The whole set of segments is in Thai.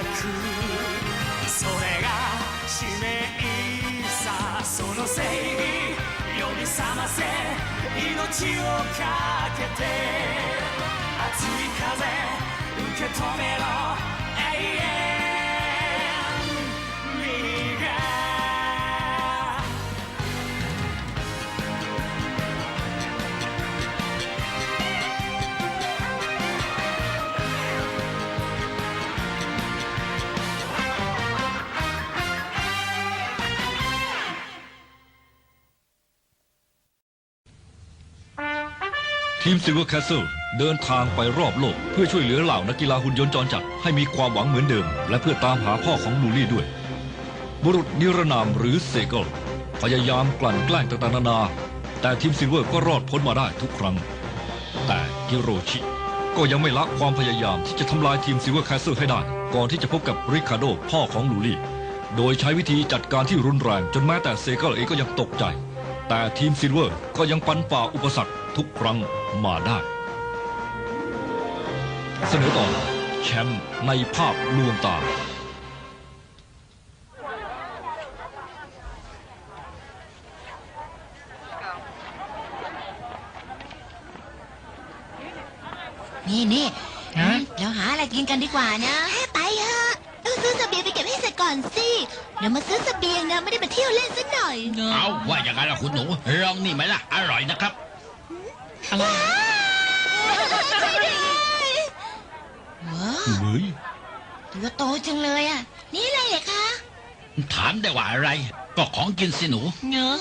くそれが使命さその正義呼び覚ませ命をかけて熱い風受け止めろ永遠ทีมซิลเวอร์แคสเซิลเดินทางไปรอบโลกเพื่อช่วยเหลือเหล่านักกีฬาหุ่นยนต์จรจัดให้มีความหวังเหมือนเดิมและเพื่อตามหาพ่อของลูลี่ด้วยบุรุษนิรนามหรือเซเกิลพยายามกลั่นแกล้งต่างๆนานาแต่ทีมซิลเวอร์ก็รอดพ้นมาได้ทุกครั้งแต่ฮิโรชิก็ยังไม่ละความพยายามที่จะทำลายทีมซิลเวอร์แคสเซิลให้ได้ก่อนที่จะพบกับริคาร์โดพ่อของลูลี่โดยใช้วิธีจัดการที่รุนแรงจนแม้แต่เซเกิลเองก็ยังตกใจแต่ทีมซิลเวอร์ก็ยังฟันฝ่าอุปสรรคทุกครั้งมาได้เสนอตอนแชมป์ในภาพลวงตานี่เราหาอะไรกินกันดีกว่านะไปเถอะต้องซื้อเสบียงไปเก็บให้เสร็จก่อนสิเดี๋ยวมาซื้อเสบียงนะไม่ได้มาเที่ยวเล่นซะหน่อยเอาว่าอย่างไรล่ะคุณหนูลองนี่ไหมล่ะอร่อยนะครับอะไรว้าวตัวโตจังเลยอ่ะนี่อะไรเหรอคะถามได้ว่าอะไรก็ของกินสิหนูเนอะ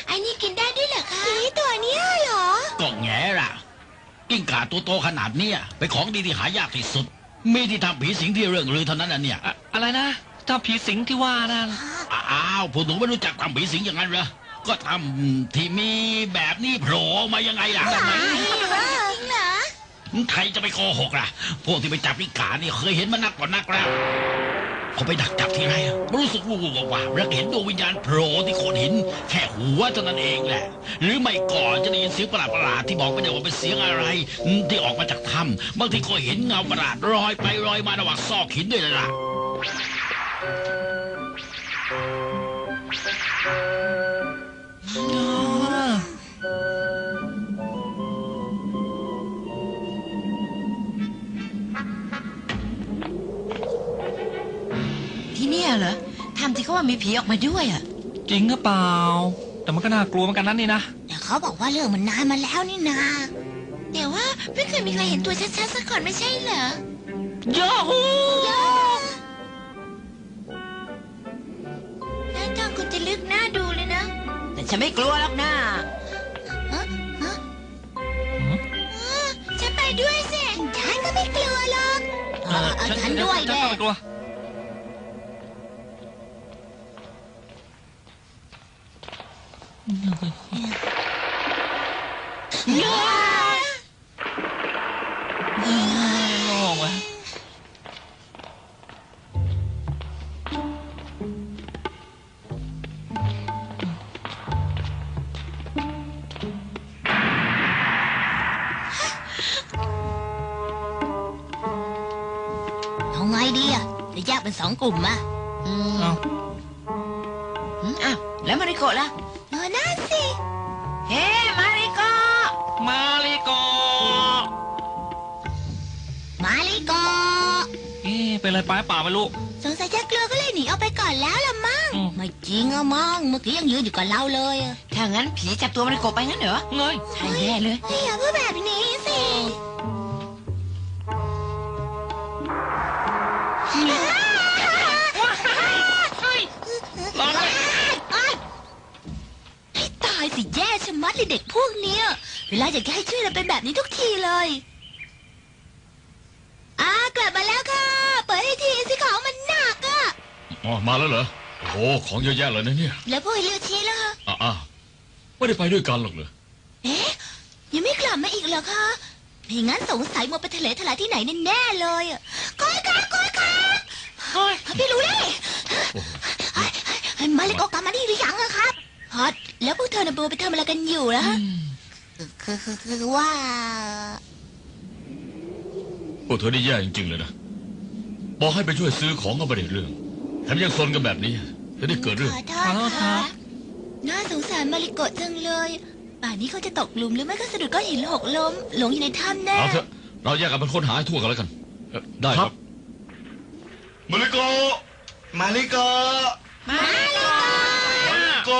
ไอ้นี่กินได้ด้วยเหรอคะผีตัวเนี้ยเหรอก็แง่ล่ะกิ้งก่าตัวโตขนาดนี้เป็นของดีที่หายากที่สุดมีที่ทำผีสิงที่เรื่องลือเท่านั้นเนี่ยอะไรนะทำผีสิงที่ว่านั่นอ้าวพวกหนูไม่รู้จักทำผีสิงอย่างนั้นเหรอก็ทำที่มีแบบนี้โผล่มายังไงล่ะจริงเหรอใครจะไปโกหกล่ะพวกที่ไปจับกิ้งก่านี่เคยเห็นมานักกว่านักแล้วเขาไปดักจับที่ไรรู้สึกวูบว่าแล้วเห็นดวงวิญญาณโผล่ที่โคนหินแค่หัวเท่านั้นเองแหละหรือไม่ก่อนจะได้ยินเสียงประหลาดที่บอกไม่ได้ว่าเป็นเสียงอะไรที่ออกมาจากถ้ำบางทีก็เห็นเงาประหลาดลอยไปลอยมาระหว่างซอกหินด้วยล่ะที่นี่เหรอทำที่เขาว่ามีผีออกมาด้วยอ่ะจริงหรือเปล่าแต่มันก็น่ากลัวเหมือนกันนั่นนี่นะแต่เขาบอกว่าเรื่องมันนานมาแล้วนี่นาแต่ว่าไม่เคยมีใครเห็นตัวชัดๆสักคนไม่ใช่เหรอโย่ฮูแล้วทางคุณจะลึกหน้าดูเลยนะแต่ฉันไม่กลัวหรอกนะฉันไปด้วยสิฉันก็ไม่กลัวหรอกฉันด้วยแกโล่งวะเอาไงดีอ่ะจะแยกเป็น2 กลุ่มอ่ะแล้วมาริโกะล่ะน่าสิเฮ้มาริโกะเป็นอะไรป้าป่าไม่รู้สงสัยจะกลัวก็เลยหนีออกไปก่อนแล้วละมั้งไม่จริงอะมั้งเมื่อกี้ยังยืนอยู่กับเราเลยถ้างั้นผีจับตัวมาริโกะไปงั้นเหรอเงยใช่แน่เลยอย่าพูดแบบนี้สิตายสิแย่ชะมัดเลยเด็กพวกเนี้ยเวลาอยากให้ช่วยเราเป็นแบบนี้ทุกทีเลยกลับมาแล้วค่ะเปิดให้ทีสิของมันหนักอ่ะมาแล้วเหรอโอ้ของเยอะแยะเลยนะเนี่ยแล้วพวกฮิโรชิล่ะไม่ได้ไปด้วยกันหรอกเลยยังไม่กลับมาอีกเหรอคะไม่งั้นสงสัยมัวไปทะเลทลายที่ไหนแน่ๆเลยก้อยค่ะพี่รู้เลยมาริโกะกลับมาดีหรือยังอะครับฮอตแล้วพวกเธอน่ะไปทำอะไรกันอยู่ล่ะคือว่า พวกเธอได้แย่จริงๆเลยนะ บอกให้ไปช่วยซื้อของก็ไม่ได้เรื่องแถมยังซนกันแบบนี้จะได้เกิดเรื่อง ขอโท ขอโท ษ ษครั ค่ะ บ น่าสงสารมาริโกะจังเลย ป่านนี้เขาจะตกหลุมหรือไม่ก็สะดุดก้อนหินหกล้ม หลงอยู่ในถ้ำแน่ เอาเถอะเราแยกกันเป็นค้นหาให้ทั่วกันแล้วกัน ได้ครับ มาริโกมาริโก มาริโกะ มาริโก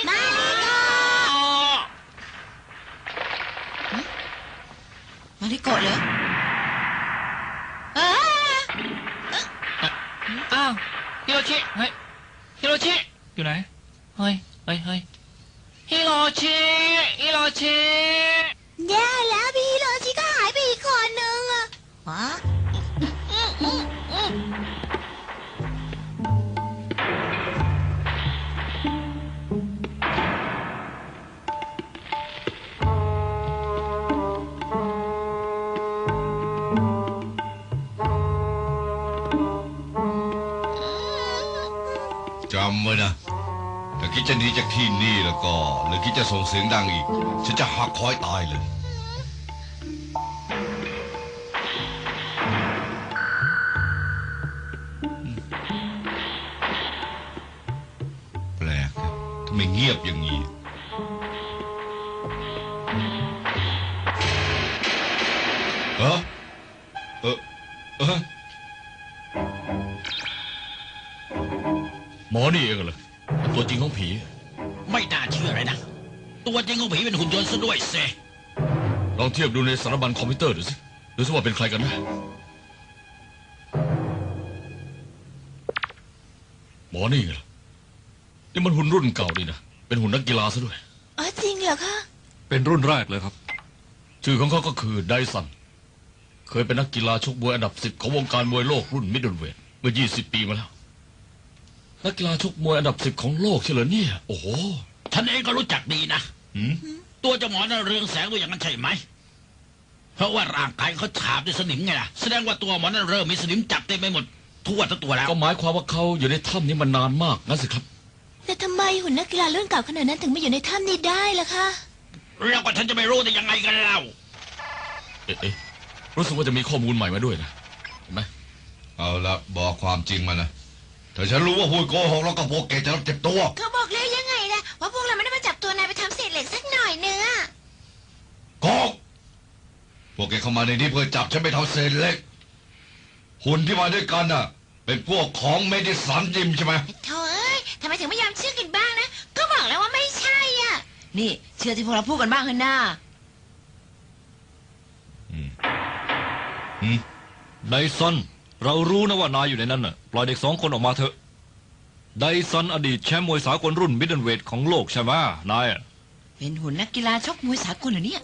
มาริโกะมาริโกะเหรอเออ อ้าวฮิโรชิเฮ้ยฮิโรชิอยู่ไหนเฮ้ยฮิโรชิ แย่แล้วพี่ฮิโรชิก็หายไปอีกคนนึงอะฮะ จำไว้นะถ้าคิดจะหนีจากที่นี่แล้วก็หรือคิดจะส่งเสียงดังอีก ฉันจะหักคอยตายเลยแปลกนะทำไมเงียบอย่างนี้เออเออเออ หมอนี่เองเหรอเป็นตัวจริงของผี ไม่น่าเชื่อเลยนะ ตัวจริงของผีเป็นหุ่นยนต์ซะด้วยเซ ลองเทียบดูในสารบัญคอมพิวเตอร์ดูสิดูสิว่าเป็นใครกันนะหมอนี่ไงล่ะนี่มันหุ่นรุ่นเก่าดีนะเป็นหุ่นนักกีฬาซะด้วย อ๋อจริงเหรอคะ เป็นรุ่นแรกเลยครับ ชื่อของเขาก็คือไดสันเคยเป็นนักกีฬาชกมวยอันดับ 10ของวงการมวยโลกรุ่นมิดเดิลเวทเมื่อ 20 ปีมาแล้วนักกีฬาชกมวยอันดับ 10ของโลกใช่เหรอเนี่ยโอ้โห ฉันเองก็รู้จักดีนะ หืม ตัวเจ้าหมอน่ะเรืองแสงด้วยอย่างนั้นใช่ไหม เพราะว่าร่างกายเขาฉาบด้วยสนิมไงล่ะ แสดงว่าตัวหมอนั้นเริ่มมีสนิมจับเต็มไปหมดทั่วทั้งตัวแล้ว ก็หมายความว่าเขาอยู่ในถ้ำนี้มานานมากงั้นสิครับ แต่ทำไมหุ่นนักกีฬารุ่นเก่าขนาดนั้นถึงมาอยู่ในถ้ำนี้ได้ล่ะคะ แล้วก็ฉันจะไม่รู้ได้ยังไงกันเล่า เอ๊ะรู้สึกว่าจะมีข้อมูลใหม่มาด้วยนะเห็นไหม เอาละบอกความจริงมานะถ้าฉันรู้ว่าพูดโกหกแล้วก็พวกแกจะรับเจ็บตัว เขาบอกแล้วยังไงล่ะว่าพวกเราไม่ได้มาจับตัวนายไปทำเศษเหล็กสักหน่อยเนื้อะ โกหกพวกแกเข้ามาในนี้เพื่อจับฉันไปทำเศษเหล็กหุ่นที่มาด้วยกันน่ะ เป็นพวกของเมดิสันยิมใช่ไหม โธ่เอ้ยทำไมถึงไม่ยอมเชื่อกันบ้างนะ ก็บอกแล้วว่าไม่ใช่อ่ะ นี่เชื่อที่พวกเราพูดกันบ้างเถอะนะ ไดซัน เรารู้นะว่านายอยู่ในนั้นน่ะ ปล่อยเด็ก2 คนออกมาเถอะ ไดซันอดีตแชมป์มวยสากลรุ่นมิดเดิลเวทของโลกใช่ไหมนายอะ เป็นหุ่นนักกีฬาชกมวยสากลเหรอเนี่ย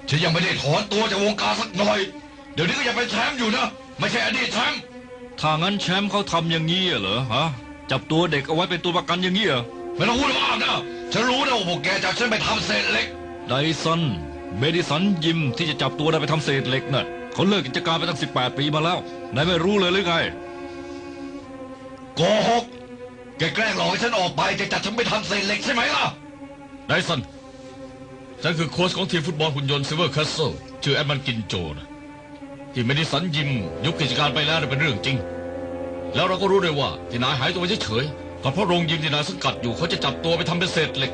ฉันยังไม่ได้ถอนตัวจากวงการสักหน่อย เดี๋ยวนี้ก็ยังเป็นแชมป์อยู่นะ ไม่ใช่อดีตแชมป์ ถ้างั้นแชมป์เขาทำอย่างนี้เหรอฮะ จับตัวเด็กเอาไว้เป็นตัวประกันอย่างนี้เหรอ ไม่ต้องพูดมากนะฉันรู้นะว่าพวกแกจับฉันไปทำเศษเหล็ก ไดซัน เมดิสันยิมที่จะจับตัวนายไปทำเศษเหล็กน่ะเขาเลิกกิจการไปตั้ง18 ปีมาแล้ว นายไม่รู้เลยหรือไง โกหกแกแกล้งหลอกให้ฉันออกไปจะจับฉันไปทำเศษเหล็กใช่ไหมล่ะ ไดสันฉันคือโค้ชของทีมฟุตบอลหุ่นยนต์ซิลเวอร์แคสเซิลชื่อแอดมันกินโจนะที่เมดิสันยิมยุบกิจการไปแล้วเนี่ยเป็นเรื่องจริง แล้วเราก็รู้ด้วยว่าที่นายหายตัวไปเฉยๆก็เพราะโรงยิมที่นายสังกัดอยู่เขาจะจับตัวไปทำเป็นเศษเหล็ก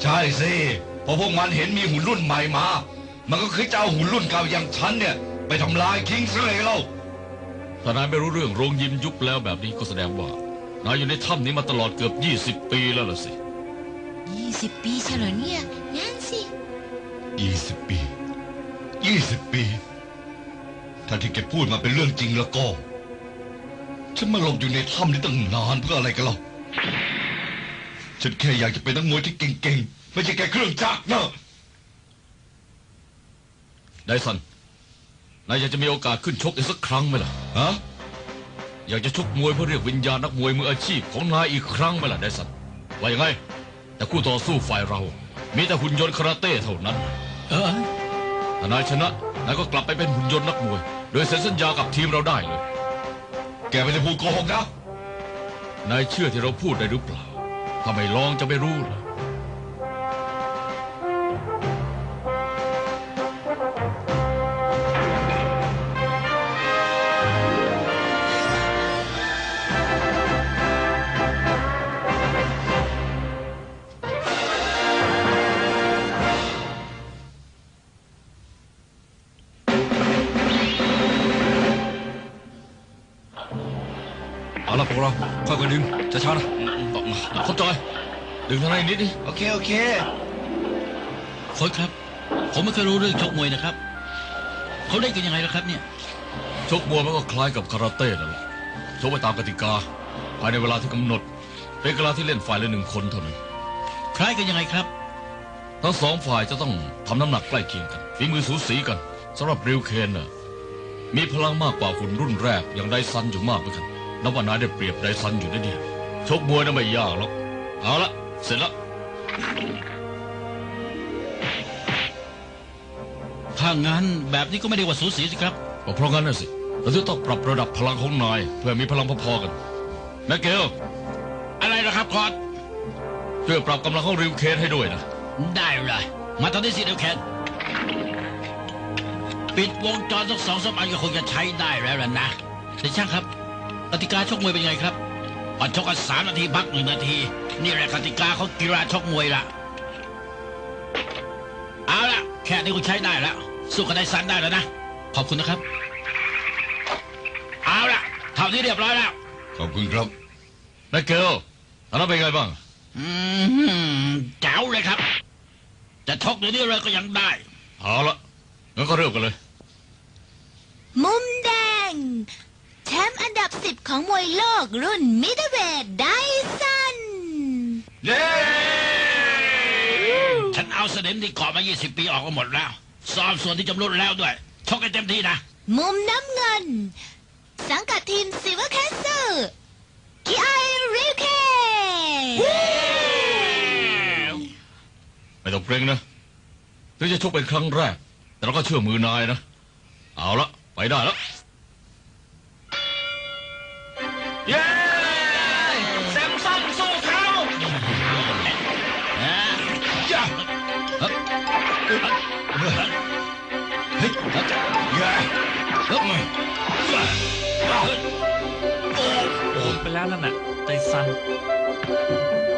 ใช่สิพอพวกมันเห็นมีหุ่นรุ่นใหม่มา มันก็คือจะเอาหุ่นรุ่นเก่าอย่างฉันเนี่ยไปทำลายทิ้งซะเลยเล่า ถ้านายไม่รู้เรื่องโรงยิมยุบแล้วแบบนี้ก็แสดงว่านายอยู่ในถ้ำนี้มาตลอดเกือบ20 ปีแล้วล่ะสิ 20 ปีใช่เหรอเนี่ยนั่นสิ 20 ปี20 ปี ถ้าที่แกพูดมาเป็นเรื่องจริงแล้วก็ ฉันมาหลบอยู่ในถ้ำนี้ตั้งนานเพื่ออะไรกันเล่าฉันแค่อยากจะเป็นนักมวยที่เก่งๆ ไม่ใช่แค่เครื่องจักรนะ ไดสันนายอยากจะมีโอกาสขึ้นชกอีกสักครั้งไหมล่ะ ฮะ อยากจะชกมวยเพื่อเรียกวิญญาณนักมวยมืออาชีพของนายอีกครั้งไหมล่ะไดสันว่ายังไงแต่คู่ต่อสู้ฝ่ายเรา มีแต่หุ่นยนต์คาราเต้เท่านั้นถ้านายชนะนายก็กลับไปเป็นหุ่นยนต์นักมวย โดยเซ็นสัญญากับทีมเราได้เลย แกไม่ได้พูดโกหกนะ นายเชื่อที่เราพูดได้หรือเปล่าถ้าไม่ลองจะไม่รู้ล่ะ ละพวกเราค่อยๆดึงช้าๆนะ เข้าใจดึงทางไหนนิดดิ โอเคโอเค โค้ชครับ ผมไม่เคยรู้เรื่องชกมวยนะครับเขาได้กันยังไงล่ะครับเนี่ย ชกมวยมันก็คล้ายกับคาราเต้นั่นแหละชกไปตามกติกาภายในเวลาที่กำหนดเป็นกีฬาที่เล่นฝ่ายละ1 คนเท่านั้น คล้ายกันยังไงครับ ทั้งสองฝ่ายจะต้องทำน้ำหนักใกล้เคียงกันฝีมือสูสีกันสำหรับริวเคนน่ะมีพลังมากกว่าหุ่นรุ่นแรกอย่างไดซันอยู่มากเหมือนกันนับว่านายได้เปรียบไดซันอยู่นะเนี่ยชกมวยน่ะไม่ยากหรอกเอาละเสร็จแล้ว ถ้างั้นแบบนี้ก็ไม่ได้ว่าสูสีสิครับ ก็เพราะงั้นน่ะสิเราจะต้องปรับระดับพลังของนายเพื่อมีพลังพอๆกันแมคเกล อะไรนะครับโค้ช ช่วยปรับกำลังของริวเคนให้ด้วยนะ ได้เลยมาตอนนี้สิเดี๋ยวแคนปิดวงจรสัก2-3 อันก็คงจะใช้ได้แล้วล่ะนะแต่ช่างครับกติกาชกมวยเป็นไงครับก่อนชกกัน3 นาทีพัก1 นาทีนี่แหละกติกาเขากีฬาชกมวยละเอาละแค่นี้ก็ใช้ได้แล้วสู้กับไดซันได้แล้วนะขอบคุณนะครับเอาละเท่านี้เรียบร้อยแล้ว ขอบคุณครับ แมคเกลอันนั้นเป็นไงบ้าง แจ๋วเลยครับจะชกเดี๋ยวนี้เลยก็ยังได้ เอาละงั้นก็เริ่มกันเลย มุมแดง แชมป์อันดับ 10 ของมวยโลกรุ่นมิดเดิลเวทไดสัน เย้ ฉันเอาสนิมที่เกาะมา20 ปีออกมาหมดแล้วซ้อมส่วนที่จำรุดแล้วด้วยชกให้เต็มที่นะ มุมน้ำเงิน สังกัดทีมซิลเวอร์แคสเซิลกิไอริวเค ไม่ต้องเกรงนะถึงจะชกเป็นครั้งแรกแต่เราก็เชื่อมือนายนะเอาละไปได้แล้ว เย้แซมสันสู้เขา จ้า ไปแล้วนั่นน่ะไดซัน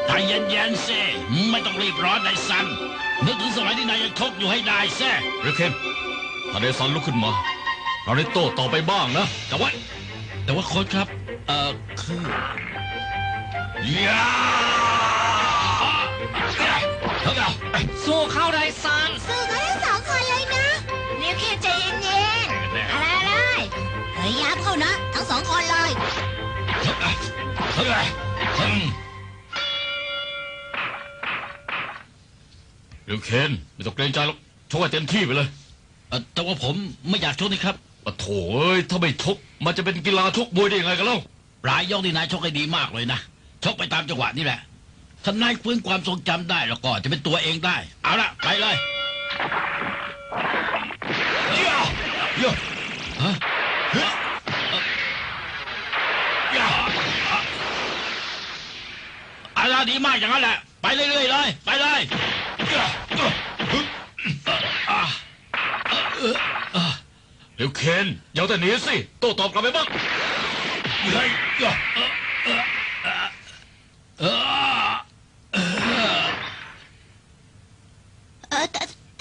ใจเย็นๆเซ่ไม่ต้องรีบร้อนไดซันนึกถึงสมัยที่นายยังชกอยู่ให้ได้เซ่ ริวเคนถ้าเดซันลุกขึ้นมาเราได้โต้ต่อไปบ้างนะ แต่ว่าโค้ชครับคือ สู้เข้าไดซัน สู้กันทั้ง2 คนเลยนะริวเคใจเย็นๆอะไรพยายามเข้านะ ทั้ง2 คนเลย ริวเคนไม่ต้องเกรงใจหรอกชกให้เต็มที่ไปเลย แต่ว่าผมไม่อยากชกนี่ครับ ปะโถเอ้ยถ้าไม่ชกมันจะเป็นกีฬาชกมวยได้ยังไงกันเล่า ปลายยกนี่นายชกให้ดีมากเลยนะชกไปตามจังหวะนี่แหละถ้านายฟื้นความทรงจำได้แล้วก็จะเป็นตัวเองได้เอาละไปเลยฮะอะไรดีมากอย่างนั้นแหละไปเรื่อยๆเลยไปเลยริวเคนอย่าแต่หนีสิโต้ตอบกลับไปบ้าง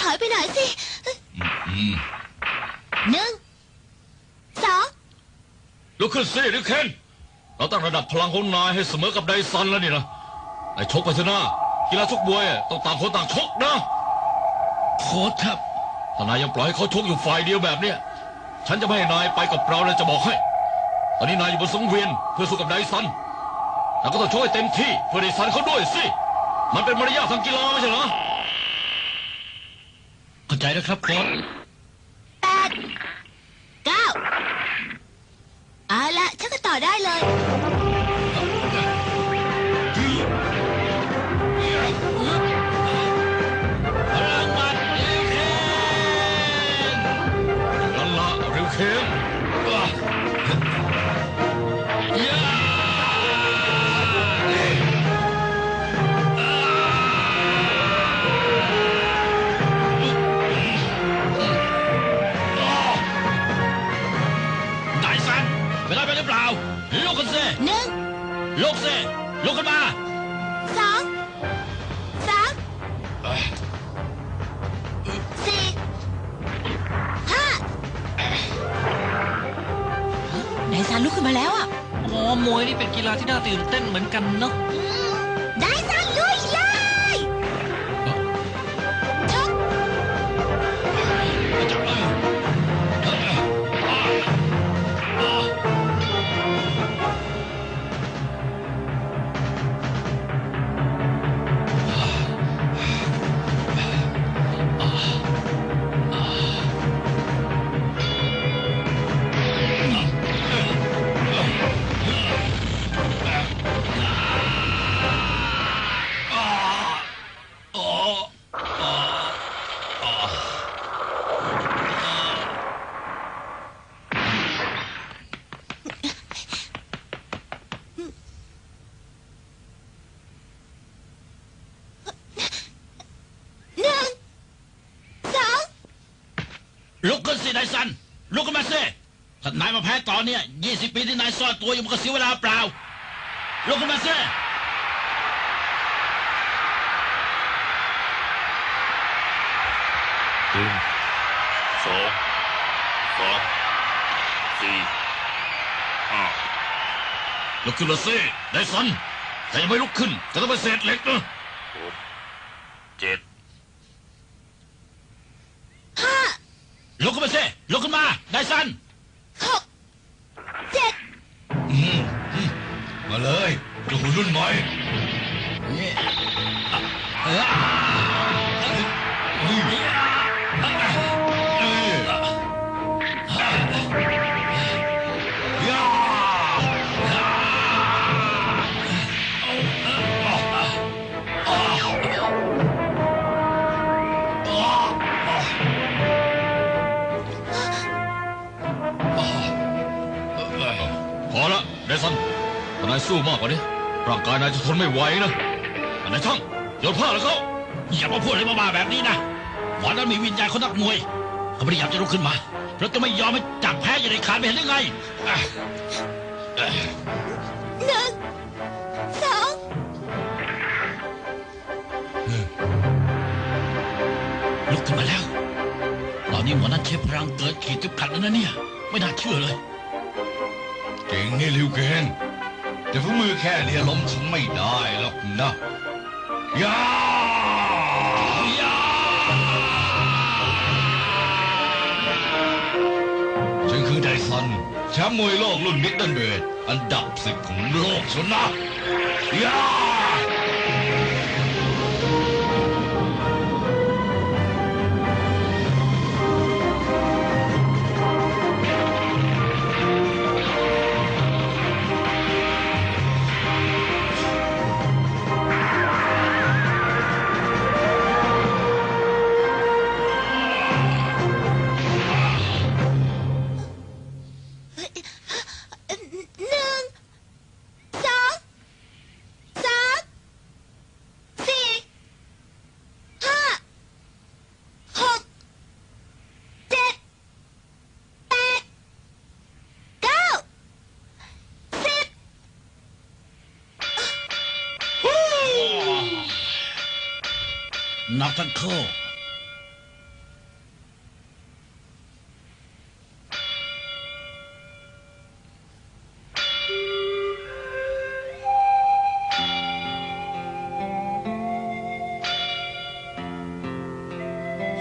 ถอยไปหน่อยสิ 1 2 ลุกขึ้นสิริวเคนเราตั้งระดับพลังของนายให้เสมอกับไดซันแล้วนี่นะไอ้ชกไปเถอะนะกีฬาชกมวยต้องต่างคนต่างชกนะ โค้ชครับ ถ้านายยังปล่อยให้เขาชกอยู่ฝ่ายเดียวแบบเนี้ยฉันจะไม่ให้นายไปกับเราเลยจะบอกให้ตอนนี้นายอยู่บนสังเวียนเพื่อสู้กับไดซันแล้วก็ต้องชกให้เต็มที่เพื่อไดซันเขาด้วยสิมันเป็นมารยาททางกีฬาไม่ใช่เหรอ เข้าใจแล้วครับโค้ช 8 9เอาละฉันก็ต่อได้เลย พลังมันเร็วเคน นั่นละริวเคน ไดซันเป็นไรไปหรือเปล่าลุกขึ้นสิ 1 ลุกสิลุกขึ้นมา 2 3 4 5ไดซันลุกขึ้นมาแล้วอ่ะ โอ้ มวยนี่เป็นกีฬาที่น่าตื่นเต้นเหมือนกันเนาะ ได้สั่งลุยเลยชก จับเลย หนึ่งสอง ลุกขึ้นสินายซันลุกขึ้นมาสิถ้านายมาแพ้ตอนเนี้ย20 ปีที่นายซ่อนตัวอยู่มันก็เสียเวลาเปล่าลุกขึ้นมาสิ 1 2 3 4 5 ลุกขึ้นมาสินายซันแต่ยังไม่ลุกขึ้นจะต้องไปเศษเหล็กนะ 6 7 ห้า ลุกขึ้นมาสิลุกขึ้นมานายซัน หกเจ็ด มาเลยเจ้าหุ่นรุ่นใหม่ พอละเดซันถ้านายสู้มากกว่านี้ร่างกายนายจะทนไม่ไหวนะนายช่างโยนผ้าแล้วเขา อย่ามาพูดอะไรบ้าๆแบบนี้นะหมอนั้นมีวิญญาณคนนักมวยเขาไม่ได้อยากจะลุกขึ้นมาเพราะจะไม่ยอมให้จับแพ้อย่างเด็ดขาดไม่เห็นได้ไง หนึ่งสอง ลุกขึ้นมาแล้ว ตอนนี้หมอนั้นใช้พลังเกิดขีดจำกัดแล้วนะเนี่ย ไม่น่าเชื่อเลย เก่งนี่ลิวเกนแต่ฝีมือแค่เนี้ล้มฉันไม่ได้หรอกนะยาฉันคือไดซันแชมป์มวยโลกรุ่นมิดเดิลเวทอันดับ 10 ของโลกชนะยา หนึ่งสองสามสี่ห้าหกเจ็ดแปดเก้าสิบ นับทั้งคู่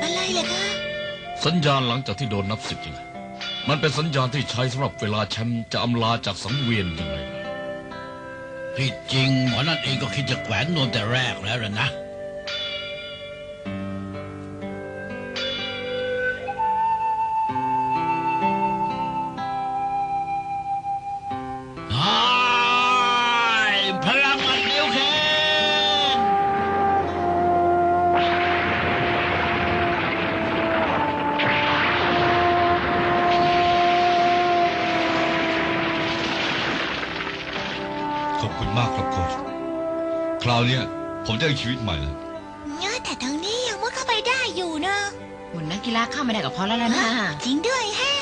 อะไรเหรอคะ สัญญาณหลังจากที่โดนนับ10ยังไงมันเป็นสัญญาณที่ใช้สำหรับเวลาแชมป์จะอำลาจากสังเวียนยังไงล่ะ ที่จริงหมอนั่นเองก็คิดจะแขวนนวลแต่แรกแล้วล่ะนะพลังอัดเดียวแคน ขอบคุณมากครับโค้ชคราวเนี้ยผมได้ชีวิตใหม่แล้ว แต่ทางนี้ยังว่าเข้าไปได้อยู่นะ หุ่นนักกีฬาเข้าไม่ได้ก็พอแล้วล่ะนะ จริงด้วยแฮะ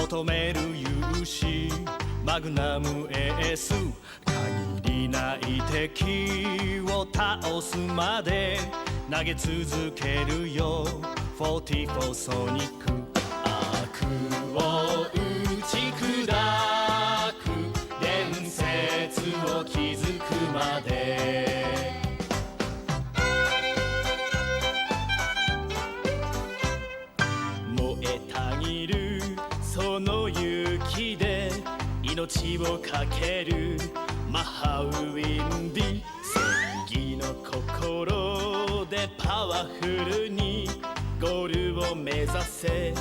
求める勇士マグナムエース限りない敵を倒すまで投げ続けるよ44ソニック悪を打ち砕く伝説を築くまで燃えたぎるその勇気で命をかけるマハウィンディ正義の心でパワフルにゴールを目指せ